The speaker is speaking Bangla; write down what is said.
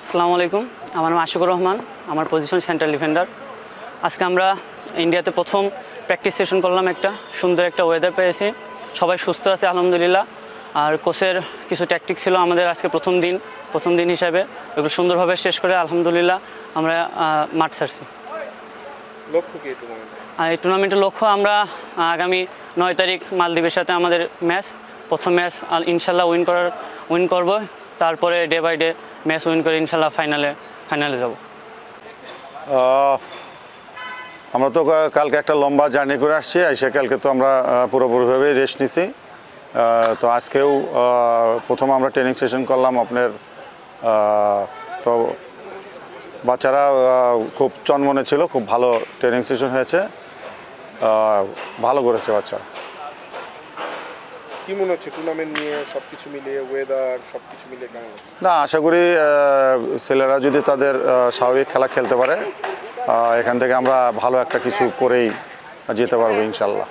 আসসালামু আলাইকুম, আমার নাম আশিকুর রহমান, আমার পজিশন সেন্ট্রাল ডিফেন্ডার। আজকে আমরা ইন্ডিয়াতে প্রথম প্র্যাকটিস সেশন করলাম, একটা সুন্দর একটা ওয়েদার পেয়েছি, সবাই সুস্থ আছে আলহামদুলিল্লাহ। আর কোচের কিছু ট্যাকটিক ছিল আমাদের আজকে প্রথম দিন হিসাবে, এগুলো সুন্দরভাবে শেষ করে আলহামদুলিল্লাহ আমরা মাঠ ছাড়ছি। এই টুর্নামেন্টের লক্ষ্য আমরা আগামী 9 তারিখ মালদ্বীপের সাথে আমাদের ম্যাচ, প্রথম ম্যাচ ইনশাল্লাহ উইন করব, তারপরে day by day match win করে ইনশাল্লাহ ফাইনালে যাব। আমরা তো কালকে একটা লম্বা জার্নি করে আসছি, এসে কালকে তো আমরা পুরোপুরিভাবে রেস্ট নিছি। তো আজকেও প্রথম আমরা ট্রেনিং সেশন করলাম আপনার। তো বাচ্চারা খুব চনমনে ছিল, খুব ভালো ট্রেনিং সেশন হয়েছে, ভালো করেছে বাচ্চারা। কি মনে হচ্ছে টুর্নামেন্ট নিয়ে সবকিছু মিলিয়ে, ওয়েদার সবকিছু মিলিয়ে কেমন হচ্ছে? না, আশা করি ছেলেরা যদি তাদের স্বাভাবিক খেলা খেলতে পারে, এখান থেকে আমরা ভালো একটা কিছু করেই যেতে পারবো ইনশাল্লাহ।